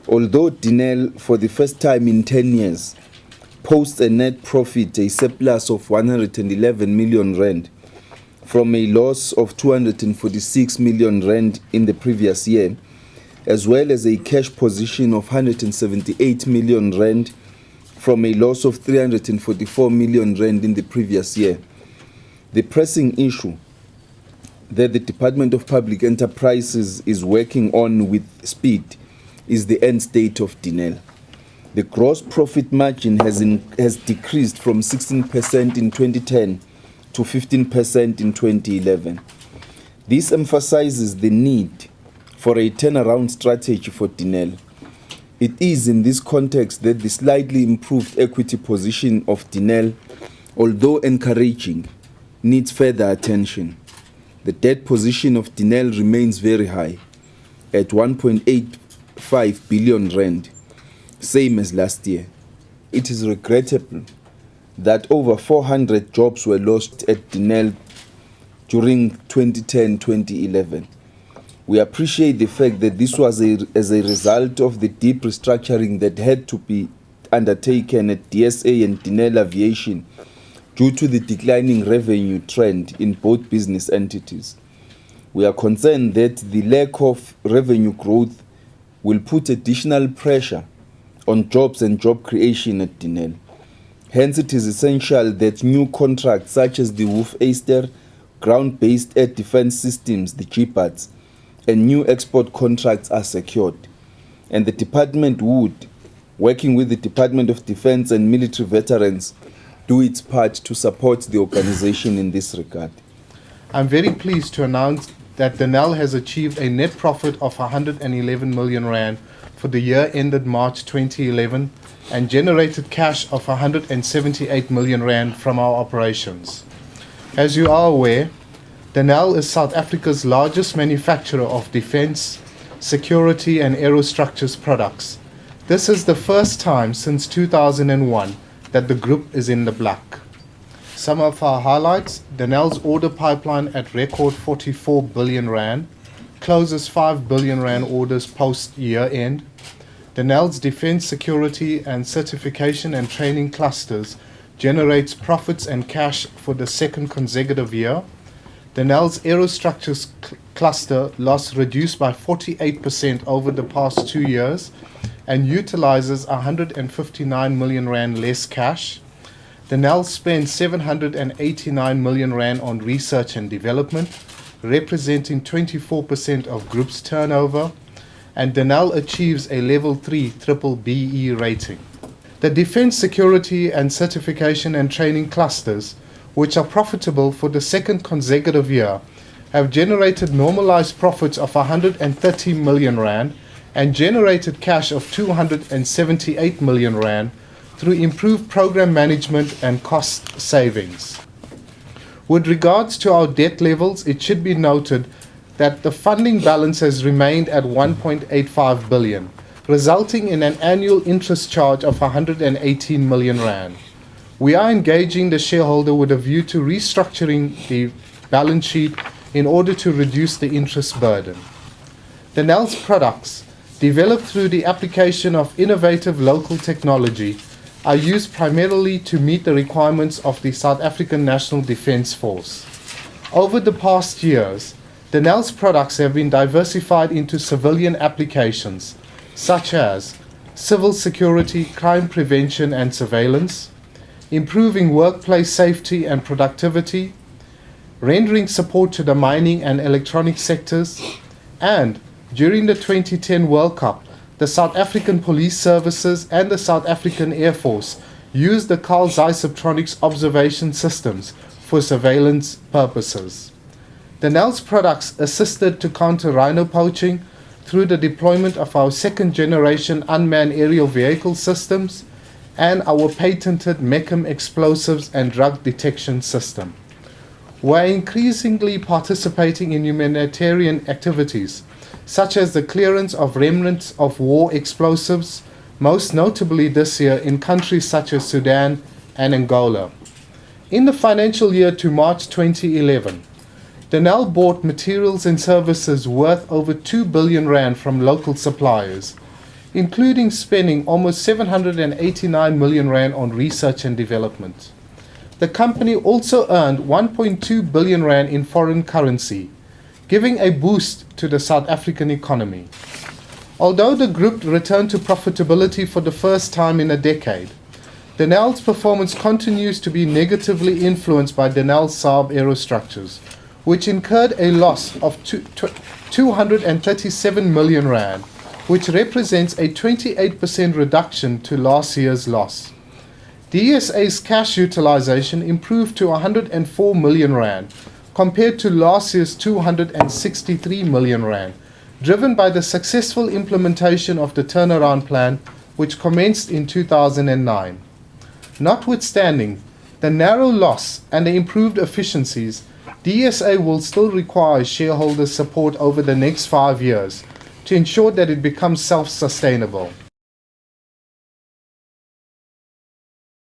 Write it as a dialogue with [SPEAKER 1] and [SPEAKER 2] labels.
[SPEAKER 1] Although Denel, for the first time in 10 years, posts a net profit, a surplus of 111 million rand, from a loss of 246 million rand in the previous year, as well as a cash position of 178 million rand from a loss of 344 million rand in the previous year. The pressing issue that the Department of Public Enterprises is working on with speed is the end state of Denel. The gross profit margin has decreased from 16% in 2010 to 15% in 2011. This emphasizes the need for a turnaround strategy for Denel. It is in this context that the slightly improved equity position of Denel, although encouraging, needs further attention. The debt position of Denel remains very high, at 1.85 billion rand, same as last year. It is regrettable that over 400 jobs were lost at Denel during 2010-2011. We appreciate the fact that this was as a result of the deep restructuring that had to be undertaken at DSA and Denel Aviation due to the declining revenue trend in both business entities. We are concerned that the lack of revenue growth will put additional pressure on jobs and job creation at Denel. Hence, it is essential that new contracts such as the Wolf Aster, ground-based air defense systems, the GPADs, and new export contracts are secured. And the department would, working with the Department of Defense and military veterans, do its part to support the organization in this regard.
[SPEAKER 2] I'm very pleased to announce that Denel has achieved a net profit of 111 million rand for the year ended March 2011 and generated cash of 178 million rand from our operations. As you are aware, Denel is South Africa's largest manufacturer of defense, security and aerostructures products. This is the first time since 2001 that the group is in the black. Some of our highlights: Denel's order pipeline at record 44 billion rand, closes 5 billion rand orders post year end. Denel's defense, security and certification and training clusters generates profits and cash for the second consecutive year. Denel's aerostructures cluster loss reduced by 48% over the past 2 years and utilizes 159 million rand less cash. Denel spends 789 million rand on research and development, representing 24% of group's turnover, and Denel achieves a level 3 triple BE rating. The defense, security and certification and training clusters, which are profitable for the second consecutive year, have generated normalized profits of 130 million rand and generated cash of 278 million rand through improved program management and cost savings. With regards to our debt levels, it should be noted that the funding balance has remained at 1.85 billion, resulting in an annual interest charge of 118 million rand. We are engaging the shareholder with a view to restructuring the balance sheet in order to reduce the interest burden. Denel's products, developed through the application of innovative local technology, are used primarily to meet the requirements of the South African National Defence Force. Over the past years, Denel's products have been diversified into civilian applications, such as civil security, crime prevention and surveillance, improving workplace safety and productivity, rendering support to the mining and electronic sectors, and during the 2010 World Cup, the South African Police Services and the South African Air Force used the Carl Zeiss Optronics observation systems for surveillance purposes. Denel's products assisted to counter rhino poaching through the deployment of our second-generation unmanned aerial vehicle systems and our patented MECHM explosives and drug detection system. We're increasingly participating in humanitarian activities, such as the clearance of remnants of war explosives, most notably this year in countries such as Sudan and Angola. In the financial year to March 2011, Denel bought materials and services worth over 2 billion rand from local suppliers. including spending almost 789 million rand on research and development. The company also earned 1.2 billion rand in foreign currency, giving a boost to the South African economy. Although the group returned to profitability for the first time in a decade, Denel's performance continues to be negatively influenced by Denel Saab Aerostructures, which incurred a loss of 237 million rand, which represents a 28% reduction to last year's loss. DSA's cash utilization improved to 104 million rand, compared to last year's 263 million rand, driven by the successful implementation of the turnaround plan, which commenced in 2009. Notwithstanding the narrow loss and the improved efficiencies, DSA will still require shareholder support over the next 5 years to ensure that it becomes self-sustainable.